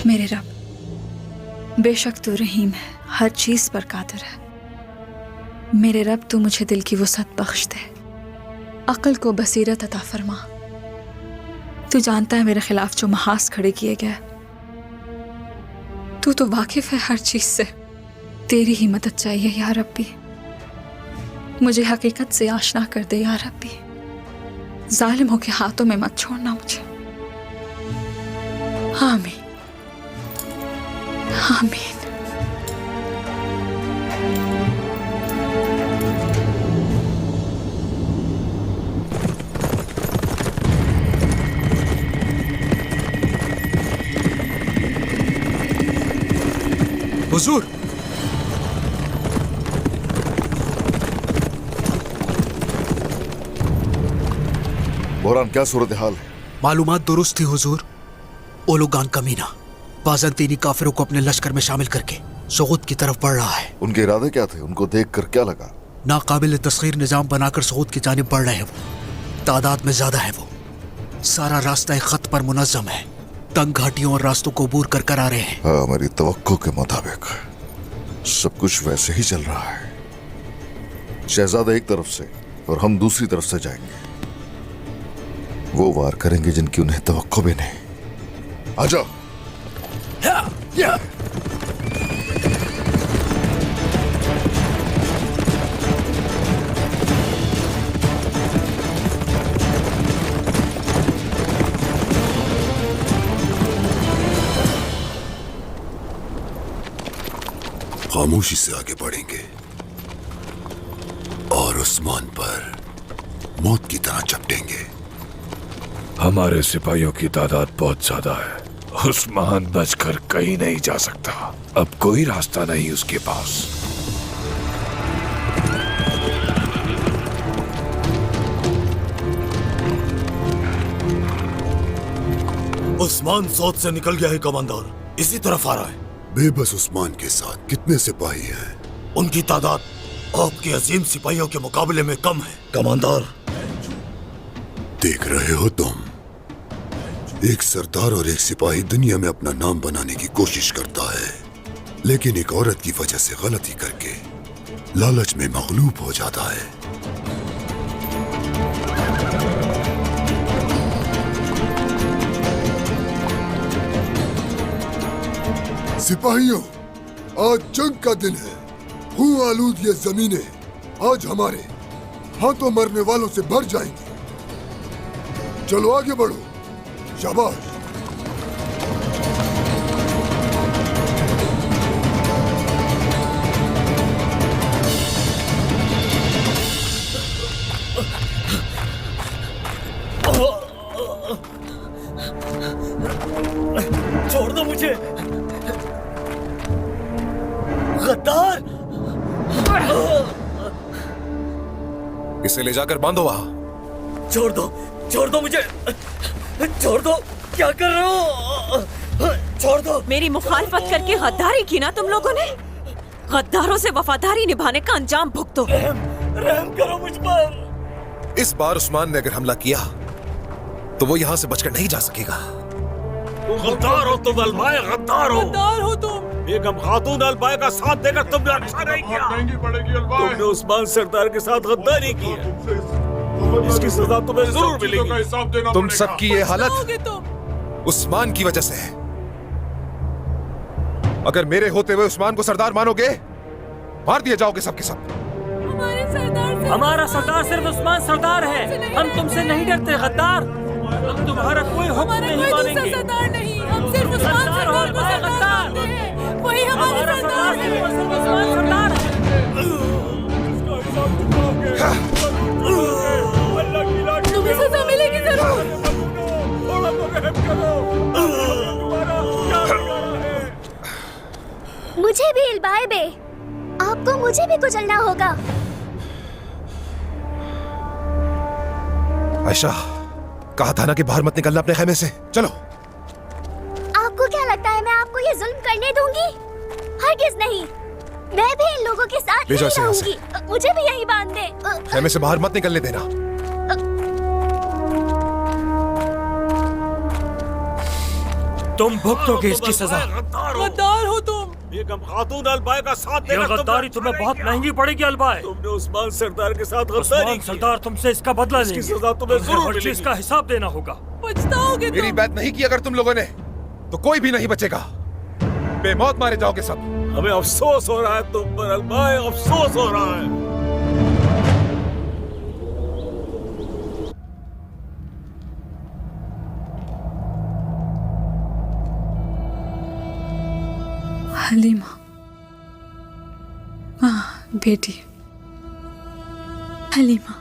मेरे रब, बेशक तू रहीम है, हर चीज पर कादिर है। मेरे रब, तू मुझे दिल की वुसअत बख्श दे, अक्ल को बसीरत अता फरमा। तू जानता है मेरे खिलाफ जो महास खड़े किए गए, तू तो वाकिफ है हर चीज से। तेरी ही मदद चाहिए या रब्बी। मुझे हकीकत से आशना कर दे या रब्बी। जालिमों के हाथों में मत छोड़ना मुझे। आमीन आमीन। हुजूर, बोरान, क्या सूरत हाल है? मालूमात दुरुस्त थी हुजूर। ओलुगान कमीना बाज़ंतीनी काफिरों को अपने लश्कर में शामिल करके सऊद की तरफ बढ़ रहा है। उनके इरादे क्या थे? उनको देखकर क्या लगा? नाकाबिल तस्खीर निजाम बनाकर सऊद की जानिब बढ़ रहे हैं वो। तादाद में ज्यादा है वो। सारा रास्ता एक खत पर मुनज़्ज़म है। तंग घाटियों और रास्तों को अबूर कर कर आ रहे हैं। हाँ, हमारी तवक्को के मुताबिक सब कुछ वैसे ही चल रहा है। शहजादा एक तरफ से और हम दूसरी तरफ से जाएंगे। वो वार करेंगे जिनकी उन्हें तवक्को भी नहीं। आ जाओ। खामोशी से आगे बढ़ेंगे और उस्मान पर मौत की तरह चपटेंगे। हमारे सिपाहियों की तादाद बहुत ज्यादा है। उस्मान बचकर कहीं नहीं जा सकता। अब कोई रास्ता नहीं उसके पास। उस्मान सौद से निकल गया है कमांडर, इसी तरफ आ रहा है। बेबस उस्मान के साथ कितने सिपाही हैं? उनकी तादाद आपके अजीम सिपाहियों के मुकाबले में कम है कमांडर। देख रहे हो तुम, एक सरदार और एक सिपाही दुनिया में अपना नाम बनाने की कोशिश करता है, लेकिन एक औरत की वजह से गलती करके लालच में मगलूब हो जाता है। सिपाहियों, आज जंग का दिन है। खून आलूद ये जमीनें आज हमारे हाथों मरने वालों से भर जाएंगी। चलो आगे बढ़ो। शाबाश। छोड़ दो मुझे गद्दार। इसे ले जाकर बांधो वहां। छोड़ दो मुझे, छोड़ दो। क्या कर रहे हो? छोड़ दो। मेरी मुखालफत करके गद्दारी की ना तुम लोगों ने। गद्दारों से वफादारी निभाने का अंजाम भुगतो। रहम करो मुझ पर। इस बार उस्मान ने अगर हमला किया तो वो यहां से बचकर नहीं जा सकेगा। गद्दार हो तुम, अलमाए गद्दार हो। गद्दार हो तुम। बेगम खातून अलबाई का साथ देकर तुमने अच्छा नहीं किया। तुमने उस्मान सरदार के साथ गद्दारी की है, इसकी सजा तुम्हें जरूर मिलेगी। तुम सबकी ये हालत उस्मान की वजह से है। अगर मेरे होते हुए उस्मान को सरदार मानोगे, मार दिए जाओगे सबके सब। हमारा सरदार सिर्फ उस्मान सरदार है, हम तुमसे नहीं डरते गद्दार। हम तुम्हारा कोई हुक्म नहीं मानेंगे। सरदार नहीं, हम सिर्फ उस्मान सरदार को सरदार मानते हैं। वही हमारा सरदार है। उस्मान सरदार है। तुम्हें सजा मिलेगी जरूर। मुझे भी इल्बाए बे, आपको मुझे भी कुचलना होगा। आयशा, कहा था ना कि बाहर मत निकलना अपने खेमे से। चलो। आपको क्या लगता है मैं आपको ये जुल्म करने दूंगी? हरगिज नहीं। मैं भी इन लोगों के साथ ले जाओ इसे यहाँ से। रहूंगी। मुझे भी यही बांध दे। खेमे से बाहर मत निकलने देना। तुम भुगतोगे इसकी सजा। गद्दार हो तुम। बेगम खातून अलबाई का साथ ये देकर गद्दारी तुम्हें बहुत महंगी पड़ेगी अलबाई। तुमने उस्मान सरदार के साथ गद्दारी उस्मान की। सरदार तुमसे इसका बदला लेंगे। इसकी सजा तुम्हें जरूर हर चीज मिलेगी। का हिसाब देना होगा। पछताओगे मेरी बात नहीं की अगर तुम लोगों ने, तो कोई भी नहीं बचेगा। बेमौत मारे जाओगे सब। हमें अफसोस हो रहा है तुम पर अलबाई, अफसोस हो रहा है। हलीमा, हाँ बेटी हलीमा।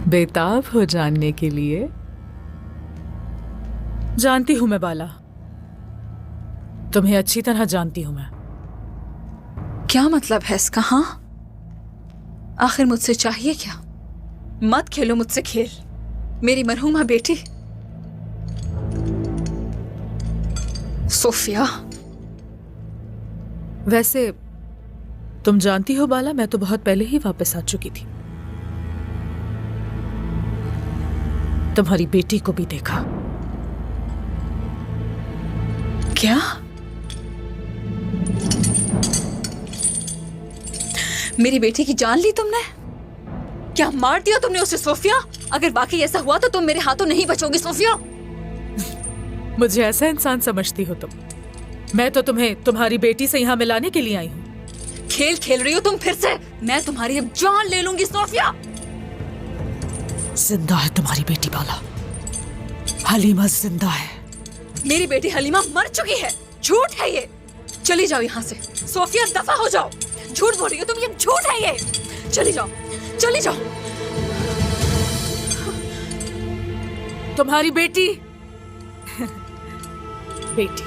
बेताब हो जानने के लिए? जानती हूं मैं बाला, तुम्हें अच्छी तरह जानती हूं मैं। क्या मतलब है इसका? हाँ, आखिर मुझसे चाहिए क्या? मत खेलो मुझसे खेल, मेरी मरहूमा बेटी सोफिया। वैसे तुम जानती हो बाला, मैं तो बहुत पहले ही वापस आ चुकी थी। तुम्हारी बेटी को भी देखा। क्या? मेरी बेटी की जान ली तुमने? क्या मार दिया तुमने उसे सोफिया? अगर वाकई ऐसा हुआ तो तुम मेरे हाथों नहीं बचोगी सोफिया। मुझे ऐसा इंसान समझती हो तुम? मैं तो तुम्हें तुम्हारी बेटी से यहाँ मिलाने के लिए आई हूँ। खेल खेल रही हो तुम फिर से? मैं तुम्हारी अब जान ले लूंगी सोफिया। जिंदा है तुम्हारी बेटी बाला, हलीमा जिंदा है। मेरी बेटी हलीमा मर चुकी है। झूठ है ये। चली जाओ यहाँ से सोफिया, दफा हो जाओ। झूठ बोल रही हो तुम, ये झूठ है ये। चली जाओ, चली जाओ। तुम्हारी बेटी बेटी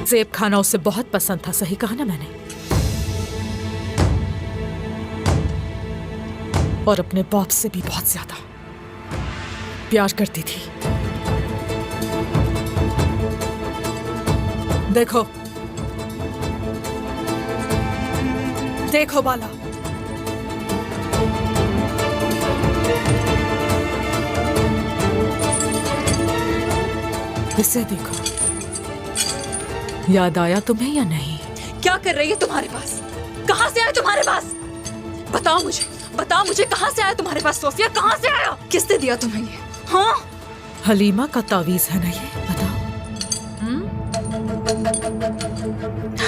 जेब खाना उसे बहुत पसंद था, सही कहा ना मैंने? और अपने बाप से भी बहुत ज्यादा प्यार करती थी। देखो देखो बाला, इसे देखो। याद आया तुम्हें या नहीं? क्या कर रही है तुम्हारे पास? कहाँ से आया तुम्हारे पास? बताओ मुझे, बताओ मुझे, कहाँ से आया तुम्हारे पास सोफिया? कहाँ से आया? किसने दिया तुम्हें ये? हाँ, हलीमा का तावीज है ना ये? बताओ।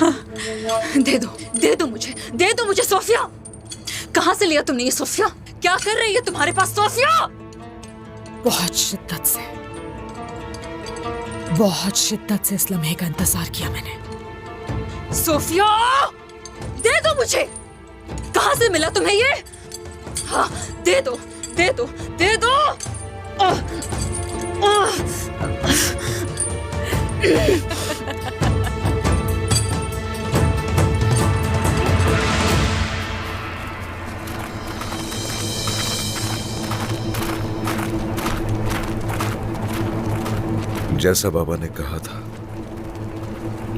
हाँ, दे दो मुझे, दे दो मुझे सोफिया। कहाँ से लिया तुमने ये सोफिया? क्या कर रही है तुम्हारे पास सोफिया? बहुत शिद्दत से इस लम्हे का इंतजार किया मैंने। सोफिया, दे दो मुझे। कहाँ से मिला तुम्हें ये? हाँ, दे दो, दे दो, दे दो। जैसा बाबा ने कहा था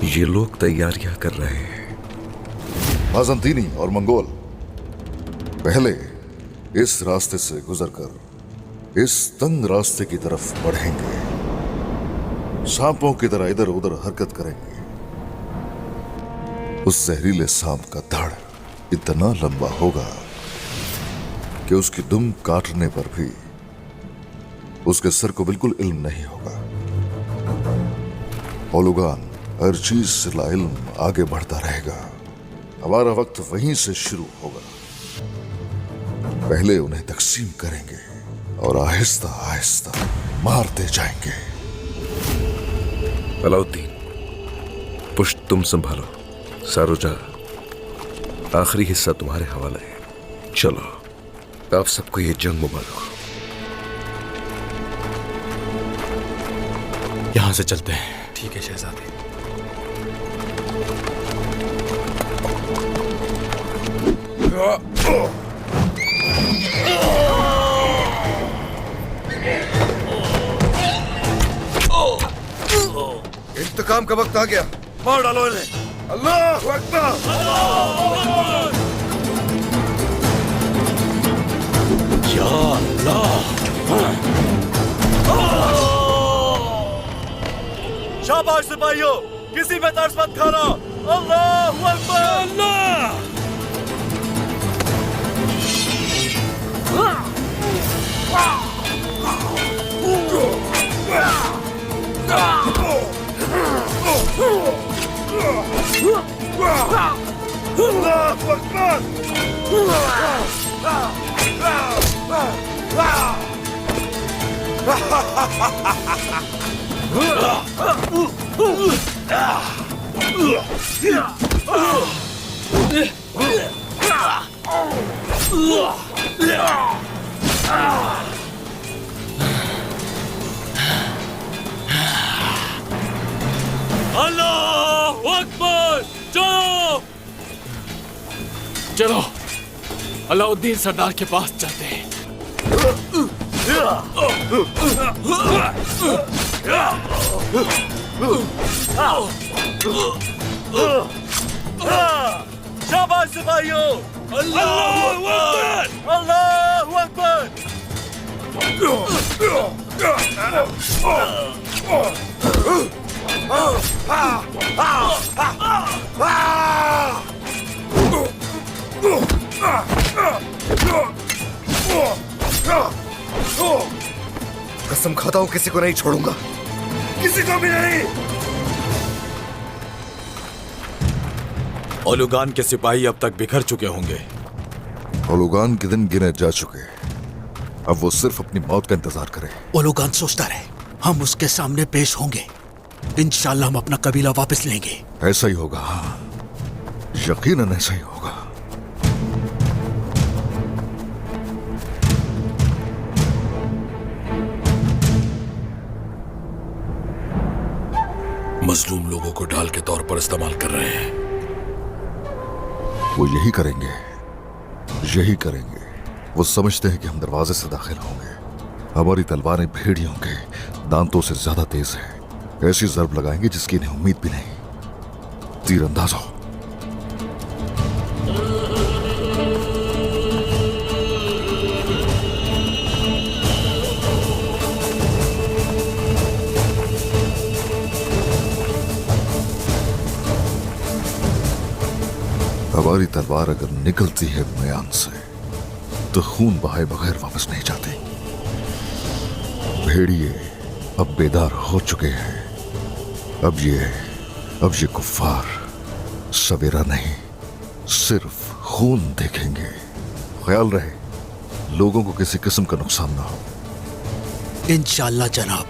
ये लोग तैयारियां कर रहे हैं। बाज़ंतीनी और मंगोल पहले इस रास्ते से गुजरकर इस तंग रास्ते की तरफ बढ़ेंगे, सांपों की तरह इधर उधर हरकत करेंगे। उस जहरीले सांप का धड़ इतना लंबा होगा कि उसकी दुम काटने पर भी उसके सर को बिल्कुल इल्म नहीं होगा। ओलुगान, हर चीज से लाइल्म आगे बढ़ता रहेगा। हमारा वक्त वहीं से शुरू होगा। पहले उन्हें तकसीम करेंगे और आहिस्ता आहिस्ता मारते जाएंगे। अलाउद्दीन, पुष्ट तुम संभालो। सारोजा, आखिरी हिस्सा तुम्हारे हवाले है। चलो, आप सबको ये जंग मुबारक हो। यहां से चलते हैं। ठीक है शहजादे। इंतकाम का वक्त आ गया। मार डालो इन्हें। अल्लाह अकबर। या अल्लाह। शाबाश सिपाहियों, किसी पे तरस मत खाना। अल्लाह अकबर। अल्लाह। अल्लाह अकबर। चलो चलो, अलाउद्दीन सरदार के पास चलते हैं। शाबाश सिपाहियों। अल्लाह अकबर। अल्लाह अकबर। कसम खाता हूं किसी को नहीं छोड़ूंगा। किसी को भी नहीं। ओलुगान के सिपाही अब तक बिखर चुके होंगे। ओलुगान के दिन गिने जा चुके। अब वो सिर्फ अपनी मौत का इंतजार करे। ओलुगान सोचता रहे, हम उसके सामने पेश होंगे। इंशाल्लाह हम अपना कबीला वापस लेंगे। ऐसा ही होगा। हाँ, यकीनन ऐसा ही होगा। मजलूम लोगों को ढाल के तौर पर इस्तेमाल कर रहे हैं। वो यही करेंगे, यही करेंगे। वो समझते हैं कि हम दरवाजे से दाखिल होंगे। हमारी तलवारें भेड़ियों के दांतों से ज्यादा तेज है। ऐसी जर्ब लगाएंगे जिसकी इन्हें उम्मीद भी नहीं। तीरंदाज हो। हमारी तलवार अगर निकलती है म्यान से तो खून बहाए बगैर वापस नहीं जाते। भेड़िए अब बेदार हो चुके हैं। अब ये कुफ्फार सवेरा नहीं, सिर्फ खून देखेंगे। ख्याल रहे लोगों को किसी किस्म का नुकसान ना हो। इंशाल्लाह जनाब।